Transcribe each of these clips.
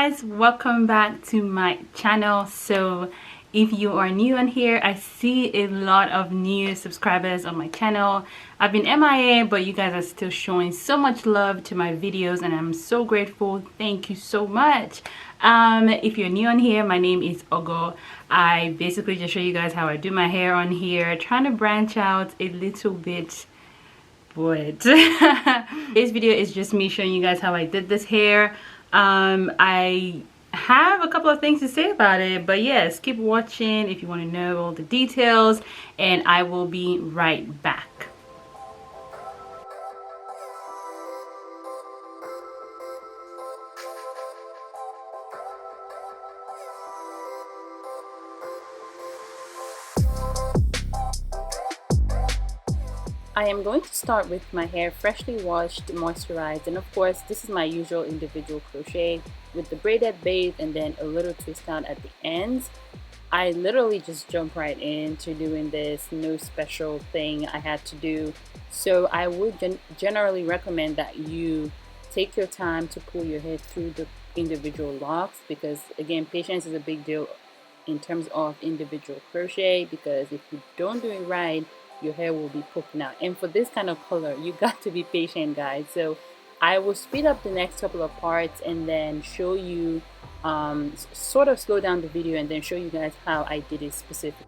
guys, welcome back to my channel. So if you are new on here, I see a lot of new subscribers on my channel. I've been MIA, but you guys are still showing so much love to my videos and I'm so grateful. Thank you so much. If you're new on here, my name is Ogo. I basically just show you guys how I do my hair on here, trying to branch out a little bit. But this video is just me showing you guys how I did this hair. I have a couple of things to say about it, but yes, keep watching if you want to know all the details, and I will be right back. I am going to start with my hair freshly washed, moisturized, and of course this is my usual individual crochet with the braided base and then a little twist out at the ends. I literally just jump right into doing this, no special thing I had to do. So I would generally recommend that you take your time to pull your hair through the individual locks, because again, patience is a big deal in terms of individual crochet, because if you don't do it right, your hair will be poking out. And for this kind of color, you got to be patient, guys. So I will speed up the next couple of parts and then show you sort of slow down the video and then show you guys how I did it specifically.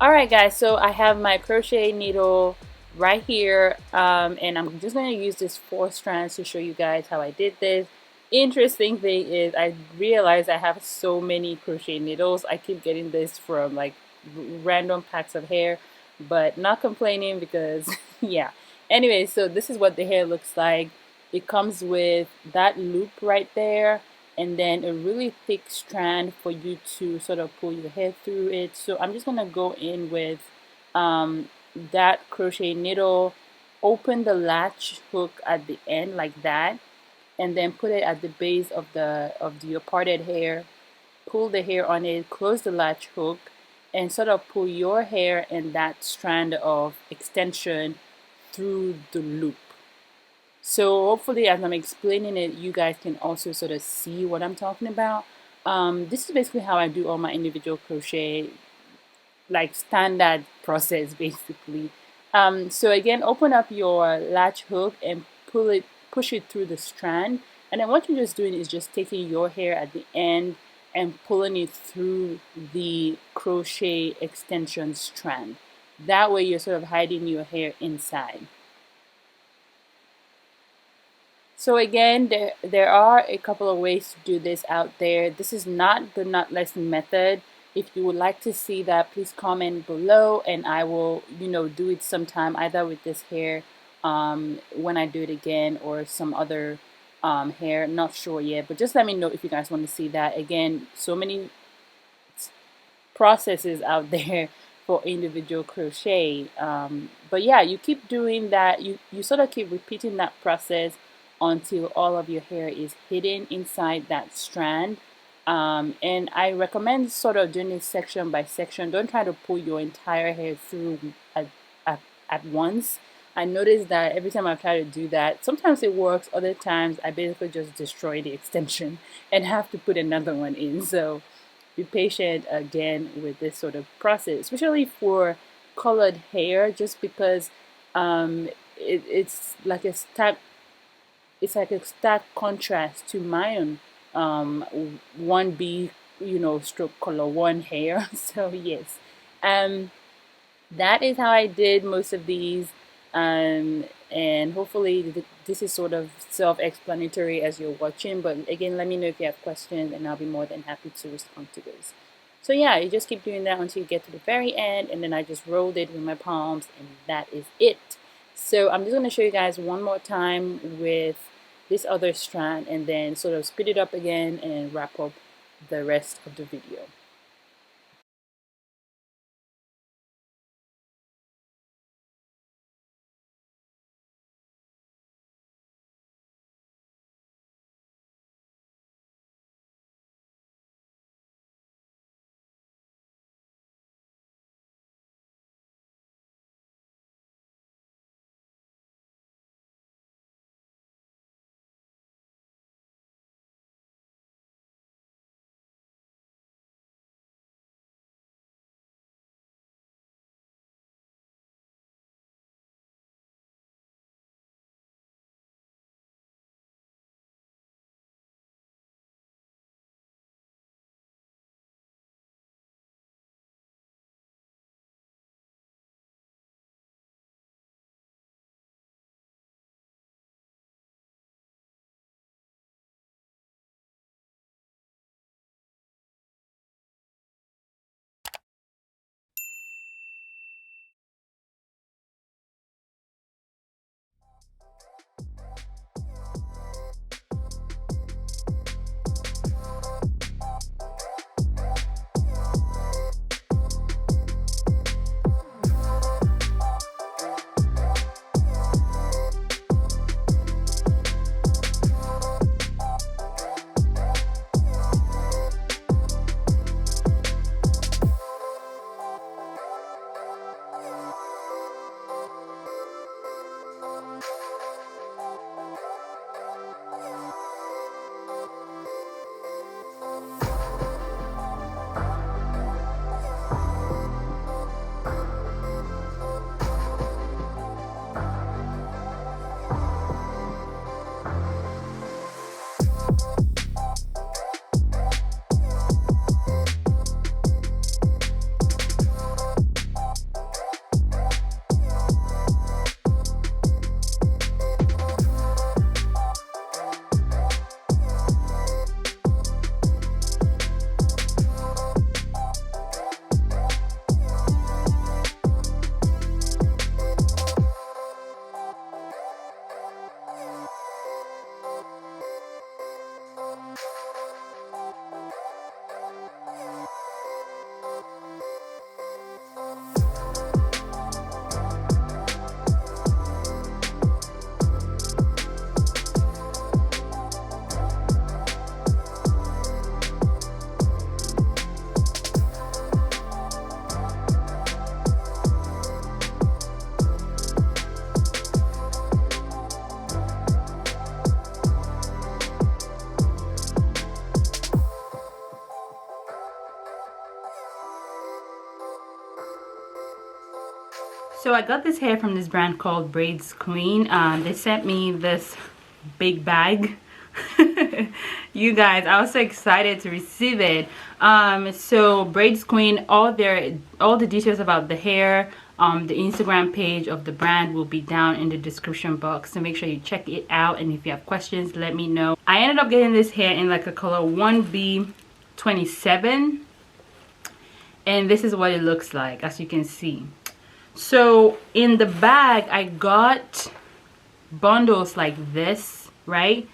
Alright guys, so I have my crochet needle right here, and I'm just going to use this 4 strands to show you guys how I did this. Interesting thing is I realized I have so many crochet needles. I keep getting this from like random packs of hair, but not complaining because yeah. Anyway, so this is what the hair looks like. It comes with that loop right there, and then a really thick strand for you to sort of pull your hair through it. So I'm just gonna go in with that crochet needle, open the latch hook at the end like that, and then put it at the base of your parted hair, pull the hair on it, close the latch hook, and sort of pull your hair and that strand of extension through the loop. So hopefully as I'm explaining it, you guys can also sort of see what I'm talking about. This is basically how I do all my individual crochet, like standard process basically. So again, open up your latch hook and push it through the strand. And then what you're just doing is just taking your hair at the end and pulling it through the crochet extension strand. That way you're sort of hiding your hair inside. So again, there are a couple of ways to do this out there. This is not the knotless method. If you would like to see that, please comment below and I will, do it sometime either with this hair when I do it again or some other hair. Not sure yet, but just let me know if you guys want to see that. Again, so many processes out there for individual crochet. But yeah, you keep doing that. You sort of keep repeating that process until all of your hair is hidden inside that strand. And I recommend sort of doing it section by section. Don't try to pull your entire hair through at, at once. I noticed that every time I try to do that, sometimes it works, other times I basically just destroy the extension and have to put another one in. So be patient again with this sort of process, especially for colored hair, just because it's like a stark contrast to my own 1B, stroke color one hair. So yes, um, that is how I did most of these. And hopefully this is sort of self-explanatory as you're watching. But again, let me know if you have questions, and I'll be more than happy to respond to those. So yeah, you just keep doing that until you get to the very end, and then I just rolled it with my palms, and that is it. So I'm just going to show you guys one more time with this other strand, and then sort of speed it up again and wrap up the rest of the video. So I got this hair from this brand called Braids Queen. They sent me this big bag. You guys, I was so excited to receive it. So Braids Queen, all the details about the hair, the Instagram page of the brand will be down in the description box, so make sure you check it out. And if you have questions, let me know. I ended up getting this hair in like a color 1B27, and this is what it looks like, as you can see. So in the bag I got bundles like this, right?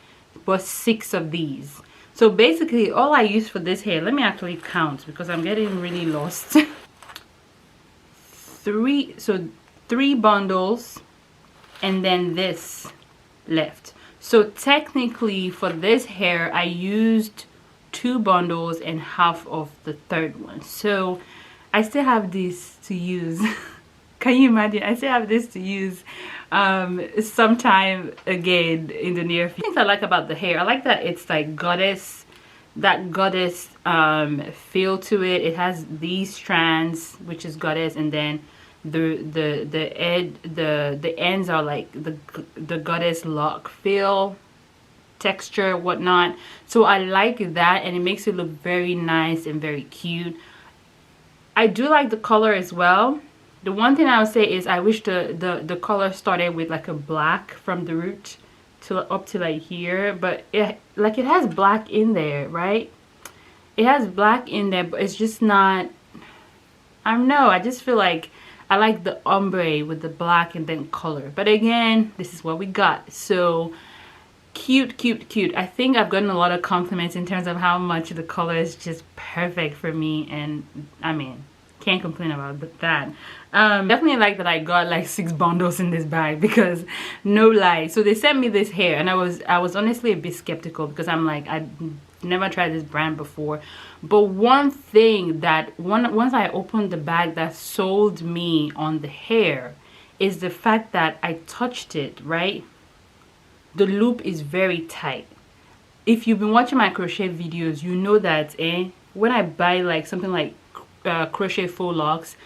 But 6 of these. So basically all I use for this hair, let me actually count because I'm getting really lost. 3 bundles, and then this left. So technically for this hair I used 2 bundles and half of the third one. So I still have this to use. Can you imagine? I still have this to use sometime again in the near future. Things I like about the hair, I like that it's like goddess, that goddess feel to it. It has these strands, which is goddess, and then the ends are like the goddess lock feel, texture, whatnot. So I like that, and it makes it look very nice and very cute. I do like the color as well. The one thing I would say is I wish the color started with like a black from the root to up to like here, but it has black in there, right? It has black in there, but it's just not, I don't know, I just feel like I like the ombre with the black and then color. But again, this is what we got. So cute, cute, cute. I think I've gotten a lot of compliments in terms of how much the color is just perfect for me, and I mean, can't complain about that. Definitely like that I got like 6 bundles in this bag, because no lie. So they sent me this hair, and I was honestly a bit skeptical, because I'm like, I never tried this brand before. But one thing that once I opened the bag that sold me on the hair is the fact that I touched it, right? The loop is very tight. If you've been watching my crochet videos, you know that when I buy like something like crochet faux locks,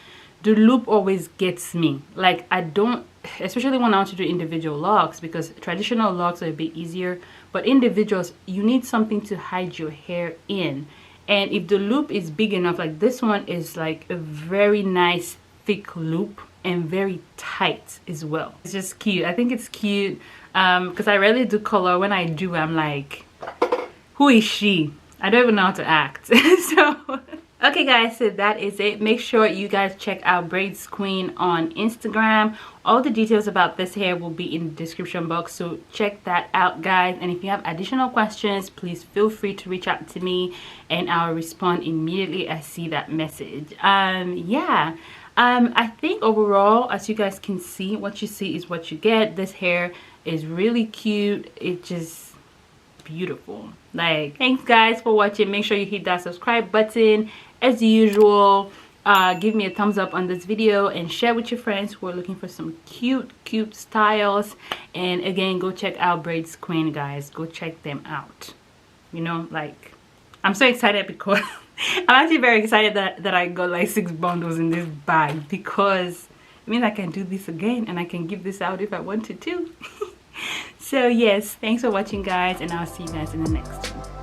the loop always gets me. Like, I don't, especially when I want to do individual locks, because traditional locks are a bit easier, but individuals, you need something to hide your hair in. And if the loop is big enough, like this one is like a very nice thick loop and very tight as well. It's just cute. I think it's cute because I rarely do color. When I do, I'm like, who is she? I don't even know how to act. So okay guys, so that is it. Make sure you guys check out Braids Queen on Instagram. All the details about this hair will be in the description box, so check that out guys. And if you have additional questions, please feel free to reach out to me and I'll respond immediately I see that message. Yeah, I think overall, as you guys can see, what you see is what you get. This hair is really cute. It just beautiful. Like, thanks guys for watching. Make sure you hit that subscribe button as usual. Give me a thumbs up on this video and share with your friends who are looking for some cute styles. And again, go check out Braids Queen guys. Go check them out. You know, like, I'm so excited because I'm actually very excited that I got like 6 bundles in this bag, because it means I can do this again and I can give this out if I wanted to. So yes, thanks for watching guys, and I'll see you guys in the next one.